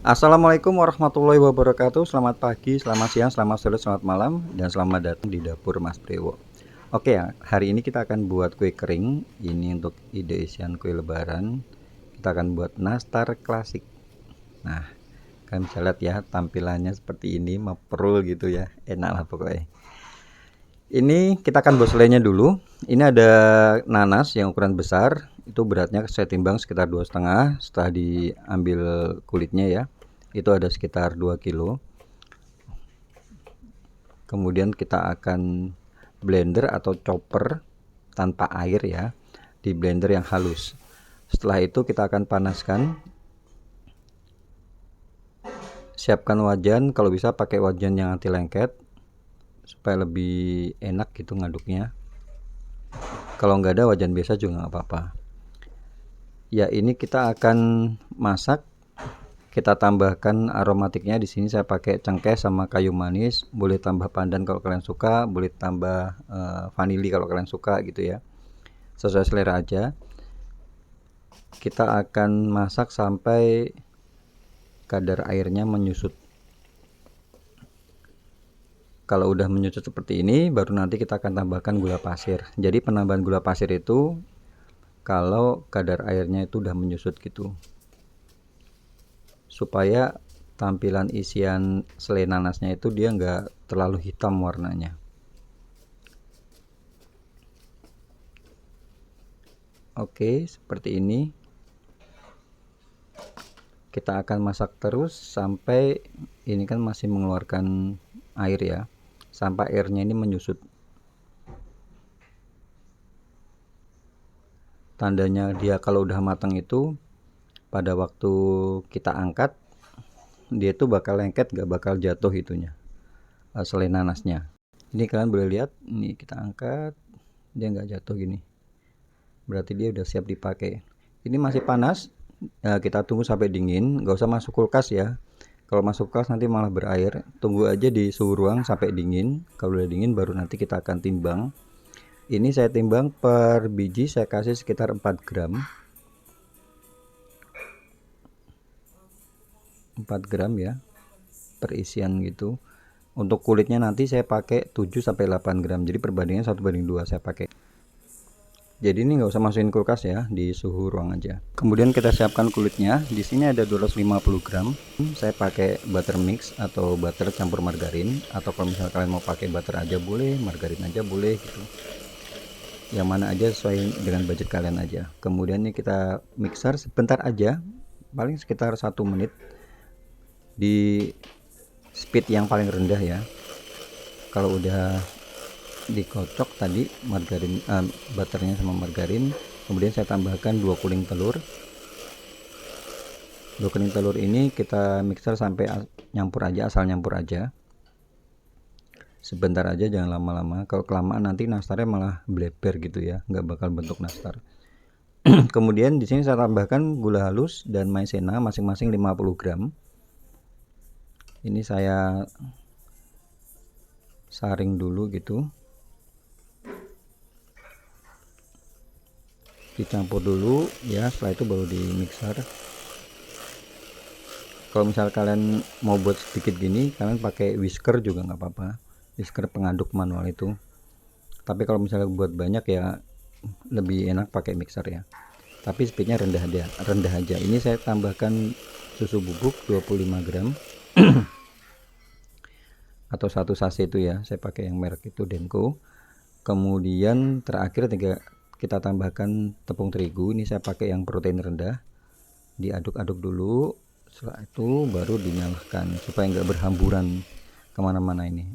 Assalamualaikum warahmatullahi wabarakatuh. Selamat pagi, selamat siang, selamat sore, selamat malam, dan selamat datang di dapur Mas Brewo. Oke ya, hari ini kita akan buat kue kering. Ini untuk ide isian kue lebaran. Kita akan buat nastar klasik. Nah, kalian bisa lihat ya tampilannya seperti ini, maperul gitu ya. Enak lah pokoknya. Ini kita akan buat selainya dulu. Ini ada nanas yang ukuran besar. Itu beratnya saya timbang sekitar 2,5. Setelah diambil kulitnya ya, itu ada sekitar 2 kilo. Kemudian kita akan blender atau chopper tanpa air ya, di blender yang halus. Setelah itu kita akan panaskan. Siapkan wajan, kalau bisa pakai wajan yang anti lengket supaya lebih enak gitu ngaduknya. Kalau nggak ada wajan biasa juga nggak apa-apa. Ya, ini kita akan masak. Kita tambahkan aromatiknya. Di sini saya pakai cengkeh sama kayu manis. Boleh tambah pandan kalau kalian suka, boleh tambah vanili kalau kalian suka gitu ya. Sesuai selera aja. Kita akan masak sampai kadar airnya menyusut. Kalau udah menyusut seperti ini, baru nanti kita akan tambahkan gula pasir. Jadi penambahan gula pasir itu kalau kadar airnya itu udah menyusut gitu, supaya tampilan isian selai nanasnya itu dia nggak terlalu hitam warnanya. Oke, seperti ini. Kita akan masak terus sampai ini kan masih mengeluarkan air ya, sampai airnya ini menyusut. Tandanya dia kalau udah matang itu pada waktu kita angkat, dia itu bakal lengket, gak bakal jatuh itunya, selai nanasnya. Ini kalian boleh lihat, ini kita angkat, dia nggak jatuh gini, berarti dia udah siap dipakai. Ini masih panas, kita tunggu sampai dingin. Nggak usah masuk kulkas ya, kalau masuk kulkas nanti malah berair. Tunggu aja di suhu ruang sampai dingin. Kalau udah dingin baru nanti kita akan timbang. Ini saya timbang per biji, saya kasih sekitar 4 gram 4 gram ya, per isian gitu. Untuk kulitnya nanti saya pakai 7-8 gram, jadi perbandingan 1:2 saya pakai. Jadi ini nggak usah masukin kulkas ya, di suhu ruang aja. Kemudian kita siapkan kulitnya. Di sini ada 250 gram. Saya pakai butter mix atau butter campur margarin, atau kalau misalnya kalian mau pakai butter aja boleh, margarin aja boleh gitu. Yang mana aja sesuai dengan budget kalian aja. Kemudian ini kita mixer sebentar aja, paling sekitar 1 menit di speed yang paling rendah ya. Kalau udah dikocok tadi margarin, butternya sama margarin, kemudian saya tambahkan 2 kuning telur. 2 kuning telur ini kita mixer sampai nyampur aja, asal nyampur aja. Sebentar aja, jangan lama-lama. Kalau kelamaan nanti nastarnya malah bleber gitu ya, nggak bakal bentuk nastar. Kemudian di sini saya tambahkan gula halus dan maizena masing-masing 50 gram. Ini saya saring dulu gitu, dicampur dulu ya. Setelah itu baru di mixer. Kalau misal kalian mau buat sedikit gini, kalian pakai whisker juga nggak apa-apa, whisker pengaduk manual itu. Tapi kalau misalnya buat banyak ya lebih enak pakai mixer ya, tapi speednya rendah aja. Ini saya tambahkan susu bubuk 25 gram atau 1 sachet itu ya, saya pakai yang merek itu Denko. Kemudian terakhir kita tambahkan tepung terigu. Ini saya pakai yang protein rendah. Diaduk-aduk dulu, setelah itu baru dinyalakan supaya nggak berhamburan kemana-mana ini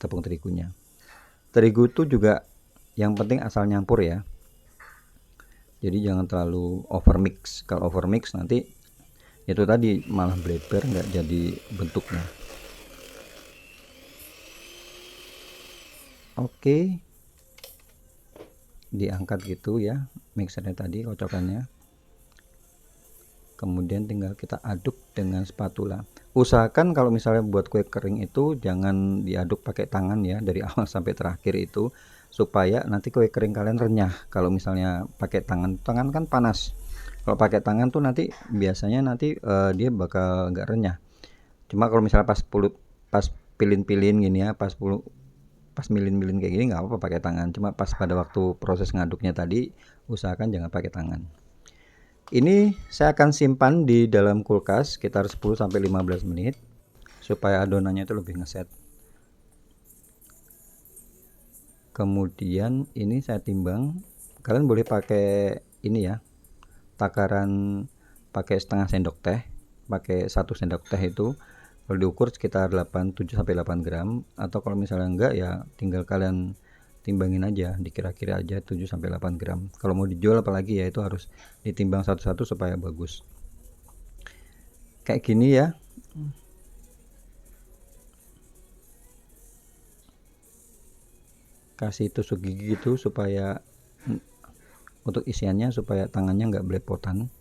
tepung terigunya. Terigu itu juga yang penting asal nyampur ya, jadi jangan terlalu over mix. Kalau over mix nanti itu tadi malah bleber, nggak jadi bentuknya. Oke, diangkat gitu ya mixernya tadi, kocokannya. Kemudian tinggal kita aduk dengan spatula. Usahakan kalau misalnya buat kue kering itu jangan diaduk pakai tangan ya, dari awal sampai terakhir itu, supaya nanti kue kering kalian renyah. Kalau misalnya pakai tangan kan panas, Kalau pakai tangan tuh nanti biasanya dia bakal nggak renyah. Cuma kalau misalnya pas pilin-pilin gini ya, pas milin-milin kayak gini nggak apa-apa pakai tangan. Cuma pas pada waktu proses ngaduknya tadi usahakan jangan pakai tangan. Ini saya akan simpan di dalam kulkas sekitar 10 sampai 15 menit supaya adonannya itu lebih ngeset. Kemudian ini saya timbang. Kalian boleh pakai ini ya, takaran pakai setengah sendok teh, pakai 1 sendok teh itu kalau diukur sekitar 7 sampai 8 gram, atau kalau misalnya enggak ya tinggal kalian timbangin aja, dikira-kira aja 7 sampai 8 gram. Kalau mau dijual apalagi ya itu harus ditimbang satu-satu supaya bagus. Kayak gini ya. Kasih tusuk gigi gitu supaya untuk isiannya supaya tangannya nggak belepotan.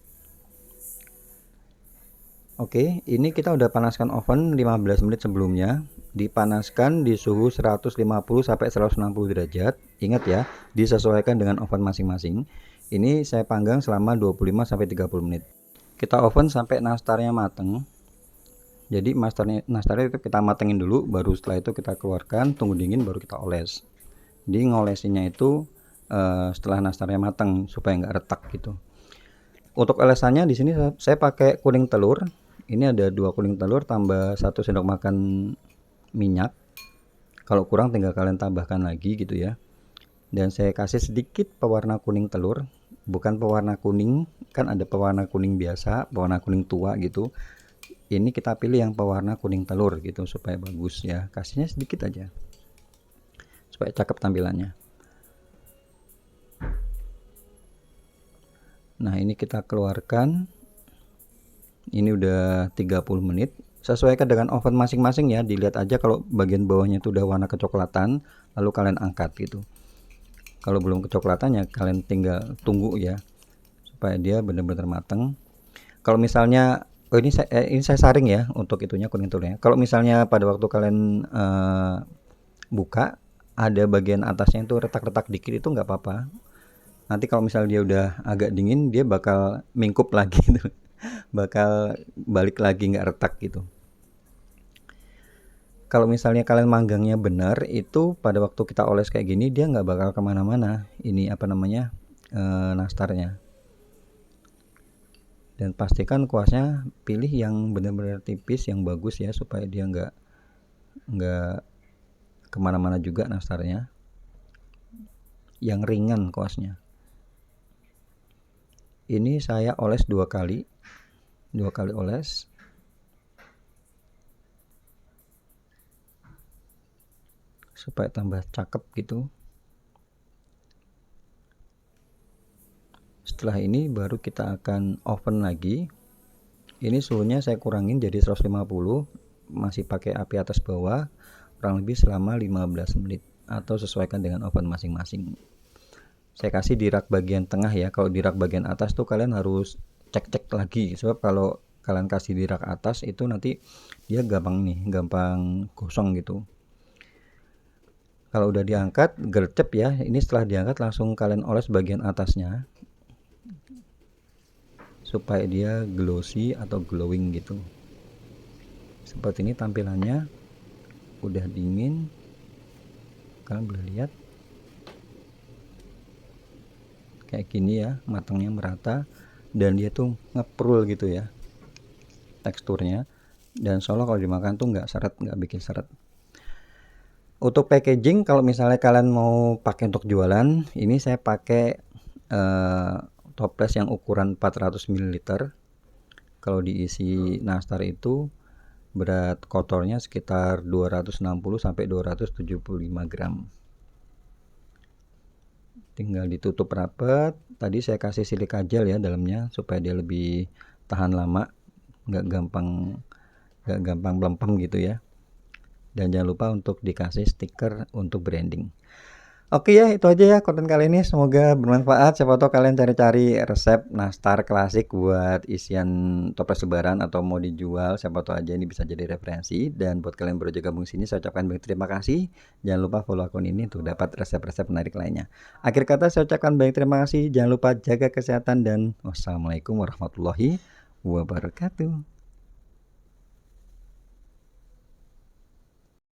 Oke, ini kita udah panaskan oven 15 menit sebelumnya. Dipanaskan di suhu 150 sampai 160 derajat. Ingat ya, disesuaikan dengan oven masing-masing. Ini saya panggang selama 25 sampai 30 menit. Kita oven sampai nastarnya mateng. Jadi nastarnya itu kita matengin dulu, baru setelah itu kita keluarkan, tunggu dingin baru kita oles. Jadi ngolesinnya itu setelah nastarnya mateng supaya nggak retak gitu. Untuk olesannya di sini saya pakai kuning telur. Ini ada 2 kuning telur tambah 1 sendok makan minyak. Kalau kurang tinggal kalian tambahkan lagi gitu ya. Dan saya kasih sedikit pewarna kuning telur, bukan pewarna kuning, kan ada pewarna kuning biasa, pewarna kuning tua gitu. Ini kita pilih yang pewarna kuning telur gitu supaya bagus ya. Kasihnya sedikit aja supaya cakep tampilannya. Nah, ini kita keluarkan. Ini udah 30 menit. Sesuaikan dengan oven masing-masing ya. Dilihat aja kalau bagian bawahnya itu udah warna kecoklatan, lalu kalian angkat gitu. Kalau belum kecoklatan ya kalian tinggal tunggu ya supaya dia benar-benar matang. Kalau misalnya ini saya saring ya untuk itunya kuning telurnya. Kalau misalnya pada waktu kalian buka ada bagian atasnya itu retak-retak dikit itu nggak apa-apa. Nanti kalau misalnya dia udah agak dingin dia bakal mingkup lagi gitu. Bakal balik lagi nggak retak gitu. Kalau misalnya kalian manggangnya benar itu pada waktu kita oles kayak gini dia nggak bakal kemana-mana. Ini apa namanya nastarnya. Dan pastikan kuasnya pilih yang benar-benar tipis yang bagus ya supaya dia nggak kemana-mana juga nastarnya. Yang ringan kuasnya. Ini saya oles 2 kali oles supaya tambah cakep gitu. Setelah ini baru kita akan oven lagi. Ini suhunya saya kurangin jadi 150, masih pakai api atas bawah, kurang lebih selama 15 menit atau sesuaikan dengan oven masing-masing. Saya kasih di rak bagian tengah ya. Kalau di rak bagian atas tuh kalian harus cek-cek lagi, sebab kalau kalian kasih di rak atas itu nanti dia gampang gosong gitu. Kalau udah diangkat gercep ya, ini setelah diangkat langsung kalian oles bagian atasnya supaya dia glossy atau glowing gitu. Seperti ini tampilannya. Udah dingin, kalian boleh lihat kayak gini ya, matangnya merata dan dia tuh ngeprul gitu ya teksturnya, dan seolah kalau dimakan tuh nggak bikin seret. Untuk packaging kalau misalnya kalian mau pakai untuk jualan, ini saya pakai toples yang ukuran 400 ml. Kalau diisi nastar itu berat kotornya sekitar 260 sampai 275 gram. Tinggal ditutup rapat. Tadi saya kasih silika gel ya dalamnya supaya dia lebih tahan lama, nggak gampang melempem gitu ya. Dan jangan lupa untuk dikasih stiker untuk branding. Oke ya, itu aja ya konten kali ini, semoga bermanfaat. Siapa tahu kalian cari-cari resep nastar klasik buat isian toples lebaran atau mau dijual, siapa tahu aja ini bisa jadi referensi. Dan buat kalian baru aja gabung sini, saya ucapkan banyak terima kasih. Jangan lupa follow akun ini untuk dapat resep-resep menarik lainnya. Akhir kata saya ucapkan banyak terima kasih. Jangan lupa jaga kesehatan dan wassalamualaikum warahmatullahi wabarakatuh.